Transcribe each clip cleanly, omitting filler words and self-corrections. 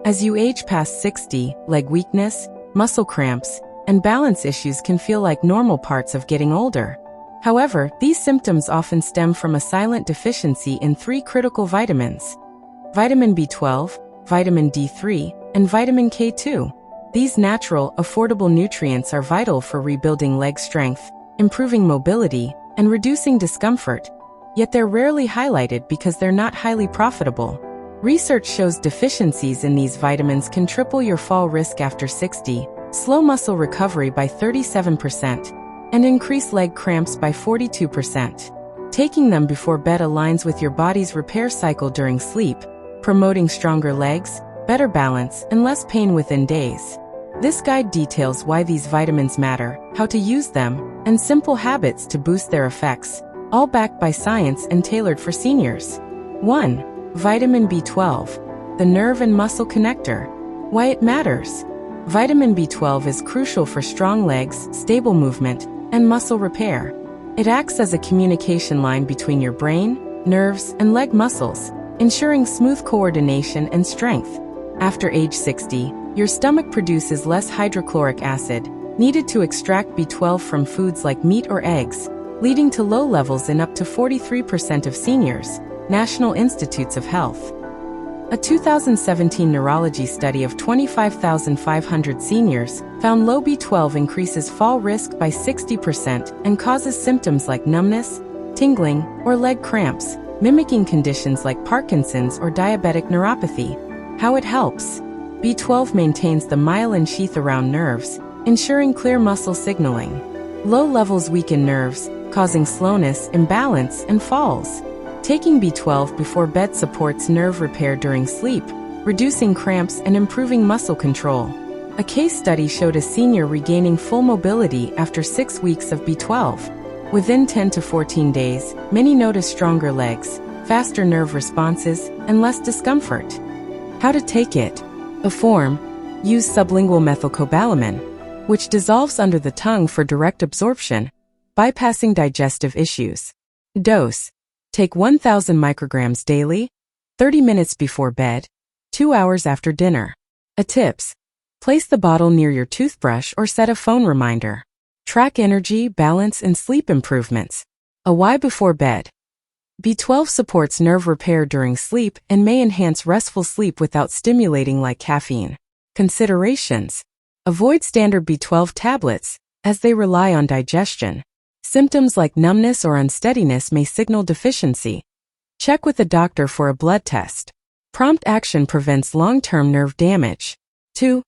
As you age past 60, leg weakness, muscle cramps, and balance issues can feel like normal parts of getting older. However, these symptoms often stem from a silent deficiency in 3 critical vitamins: vitamin B12, vitamin D3, and vitamin K2. These natural, affordable nutrients are vital for rebuilding leg strength, improving mobility, and reducing discomfort. Yet they're rarely highlighted because they're not highly profitable. Research shows deficiencies in these vitamins can triple your fall risk after 60, slow muscle recovery by 37%, and increase leg cramps by 42%. Taking them before bed aligns with your body's repair cycle during sleep, promoting stronger legs, better balance, and less pain within days. This guide details why these vitamins matter, how to use them, and simple habits to boost their effects, all backed by science and tailored for seniors. 1. Vitamin B12, the nerve and muscle connector. Why it matters. Vitamin B12 is crucial for strong legs, stable movement, and muscle repair. It acts as a communication line between your brain, nerves, and leg muscles, ensuring smooth coordination and strength. After age 60, your stomach produces less hydrochloric acid, needed to extract B12 from foods like meat or eggs, leading to low levels in up to 43% of seniors. National Institutes of Health. A 2017 neurology study of 25,500 seniors found low B12 increases fall risk by 60% and causes symptoms like numbness, tingling, or leg cramps, mimicking conditions like Parkinson's or diabetic neuropathy. How it helps. B12 maintains the myelin sheath around nerves, ensuring clear muscle signaling. Low levels weaken nerves, causing slowness, imbalance, and falls. Taking B12 before bed supports nerve repair during sleep, reducing cramps and improving muscle control. A case study showed a senior regaining full mobility after 6 weeks of B12. Within 10 to 14 days, many noticed stronger legs, faster nerve responses, and less discomfort. How to take it. A form. Use sublingual methylcobalamin, which dissolves under the tongue for direct absorption, bypassing digestive issues. Dose. Take 1,000 micrograms daily, 30 minutes before bed, 2 hours after dinner. A tips. Place the bottle near your toothbrush or set a phone reminder. Track energy, balance, and sleep improvements. A why before bed. B12 supports nerve repair during sleep and may enhance restful sleep without stimulating like caffeine. Considerations. Avoid standard B12 tablets, as they rely on digestion. Symptoms like numbness or unsteadiness may signal deficiency. Check with a doctor for a blood test. Prompt action prevents long-term nerve damage. 2.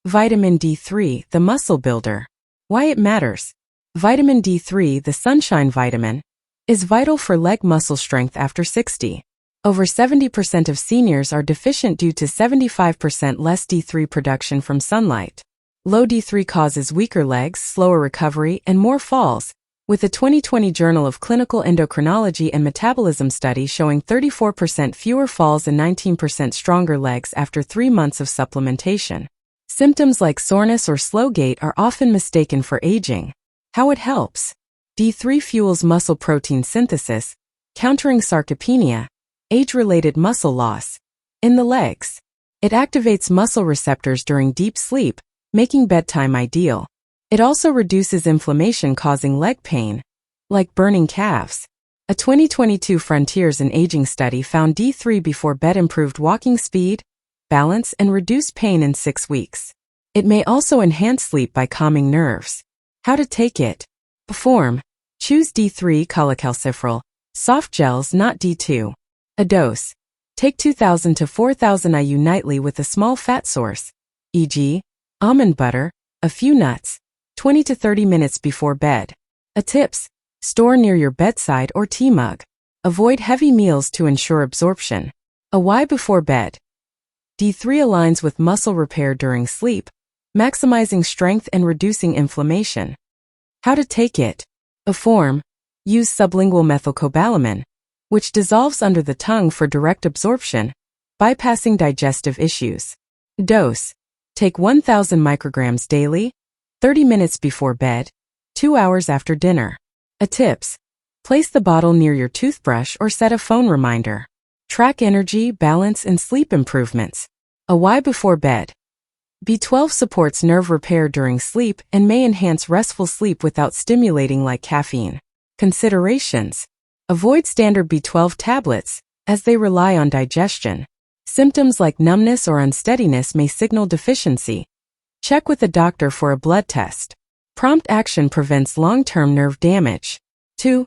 Vitamin D3, the muscle builder. Why it matters. Vitamin D3, the sunshine vitamin, is vital for leg muscle strength after 60. Over 70% of seniors are deficient due to 75% less D3 production from sunlight. Low D3 causes weaker legs, slower recovery, and more falls, with a 2020 Journal of Clinical Endocrinology and Metabolism study showing 34% fewer falls and 19% stronger legs after 3 months of supplementation. Symptoms like soreness or slow gait are often mistaken for aging. How it helps. D3 fuels muscle protein synthesis, countering sarcopenia, age-related muscle loss. In the legs. It activates muscle receptors during deep sleep, making bedtime ideal. It also reduces inflammation causing leg pain, like burning calves. A 2022 Frontiers in Aging study found D3 before bed improved walking speed, balance, and reduced pain in 6 weeks. It may also enhance sleep by calming nerves. How to take it. Form. Choose D3 cholecalciferol, soft gels, not D2. A dose. Take 2,000 to 4,000 IU nightly with a small fat source, e.g., almond butter, a few nuts, 20 to 30 minutes before bed. A tips. Store near your bedside or tea mug. Avoid heavy meals to ensure absorption. A why before bed. D3 aligns with muscle repair during sleep, maximizing strength and reducing inflammation. How to take it. A form. Use sublingual methylcobalamin, which dissolves under the tongue for direct absorption, bypassing digestive issues. Dose. Take 1,000 micrograms daily, 30 minutes before bed, 2 hours after dinner. A tips. Place the bottle near your toothbrush or set a phone reminder. Track energy, balance, and sleep improvements. A why before bed. B12 supports nerve repair during sleep and may enhance restful sleep without stimulating like caffeine. Considerations. Avoid standard B12 tablets, as they rely on digestion. Symptoms like numbness or unsteadiness may signal deficiency. Check with a doctor for a blood test. Prompt action prevents long-term nerve damage. 2.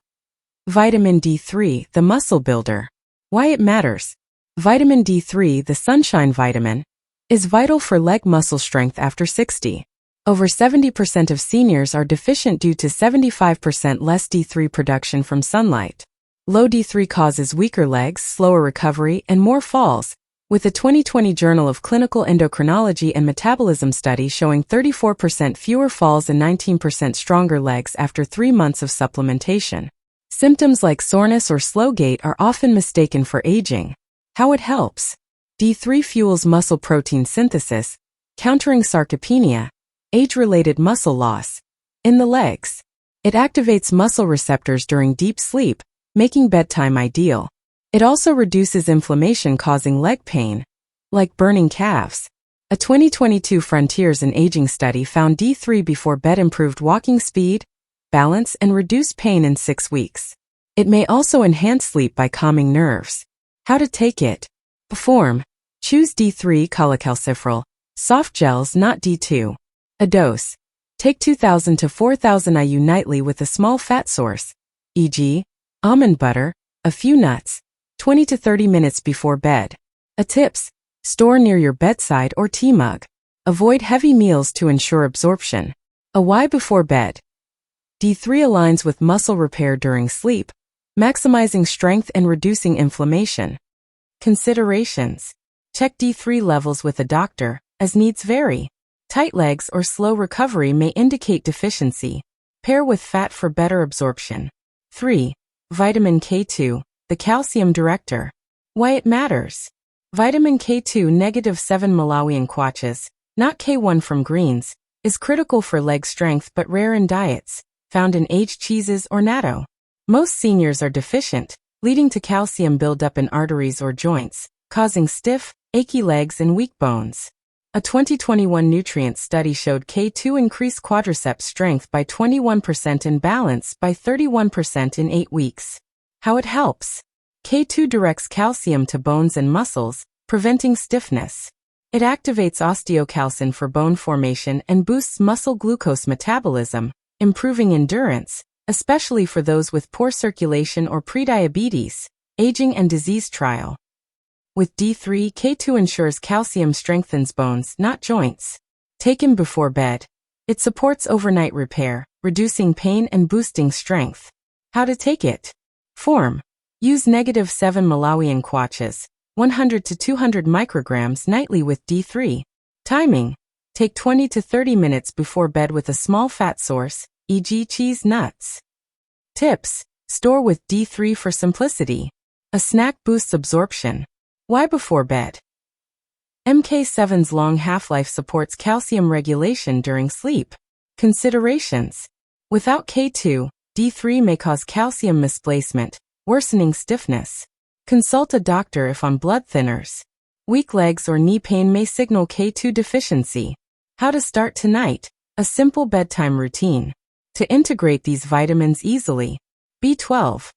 Vitamin D3, the muscle builder. Why it matters. Vitamin D3, the sunshine vitamin, is vital for leg muscle strength after 60. Over 70% of seniors are deficient due to 75% less D3 production from sunlight. Low D3 causes weaker legs, slower recovery, and more falls, with a 2020 Journal of Clinical Endocrinology and Metabolism study showing 34% fewer falls and 19% stronger legs after 3 months of supplementation. Symptoms like soreness or slow gait are often mistaken for aging. How it helps. D3 fuels muscle protein synthesis, countering sarcopenia, age-related muscle loss. In the legs, it activates muscle receptors during deep sleep, making bedtime ideal. It also reduces inflammation causing leg pain, like burning calves. A 2022 Frontiers in Aging study found D3 before bed improved walking speed, balance, and reduced pain in 6 weeks. It may also enhance sleep by calming nerves. How to take it. Form. Choose D3 cholecalciferol, soft gels, not D2. A dose. Take 2,000 to 4,000 IU nightly with a small fat source, e.g., almond butter, a few nuts, 20 to 30 minutes before bed. A tips. Store near your bedside or tea mug. Avoid heavy meals to ensure absorption. A why before bed. D3 aligns with muscle repair during sleep, maximizing strength and reducing inflammation. Considerations. Check D3 levels with a doctor, as needs vary. Tight legs or slow recovery may indicate deficiency. Pair with fat for better absorption. 3. Vitamin K2, the calcium director. Why it matters. Vitamin K2 -7 Malawian kwaches, not K1 from greens, is critical for leg strength but rare in diets, found in aged cheeses or natto. Most seniors are deficient, leading to calcium buildup in arteries or joints, causing stiff, achy legs and weak bones. A 2021 nutrient study showed K2 increased quadriceps strength by 21% and balance by 31% in 8 weeks. How it helps. K2 directs calcium to bones and muscles, preventing stiffness. It activates osteocalcin for bone formation and boosts muscle glucose metabolism, improving endurance, especially for those with poor circulation or prediabetes. Aging and disease trial. With D3, K2 ensures calcium strengthens bones, not joints. Taken before bed. It supports overnight repair, reducing pain and boosting strength. How to take it. Form. Use -7 Malawian kwaches, 100 to 200 micrograms nightly with D3. Timing. Take 20 to 30 minutes before bed with a small fat source, e.g. cheese, nuts. Tips. Store with D3 for simplicity. A snack boosts absorption. Why before bed? MK7's long half-life supports calcium regulation during sleep. Considerations. Without K2, D3 may cause calcium misplacement, worsening stiffness. Consult a doctor if on blood thinners. Weak legs or knee pain may signal K2 deficiency. How to start tonight. A simple bedtime routine. To integrate these vitamins easily. B12.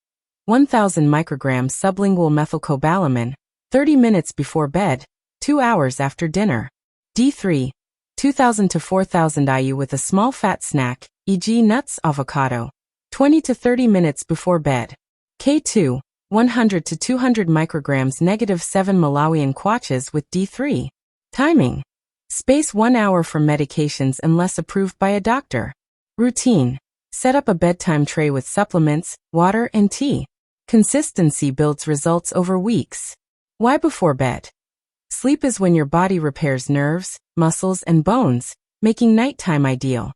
1,000 micrograms sublingual methylcobalamin, 30 minutes before bed, 2 hours after dinner. D3. 2,000 to 4,000 IU with a small fat snack, e.g. nuts, avocado, 20 to 30 minutes before bed. K2. 100 to 200 micrograms -7 Malawian kwaches with D3. Timing. Space 1 hour from medications unless approved by a doctor. Routine. Set up a bedtime tray with supplements, water, and tea. Consistency builds results over weeks. Why before bed? Sleep is when your body repairs nerves, muscles, and bones, making nighttime ideal.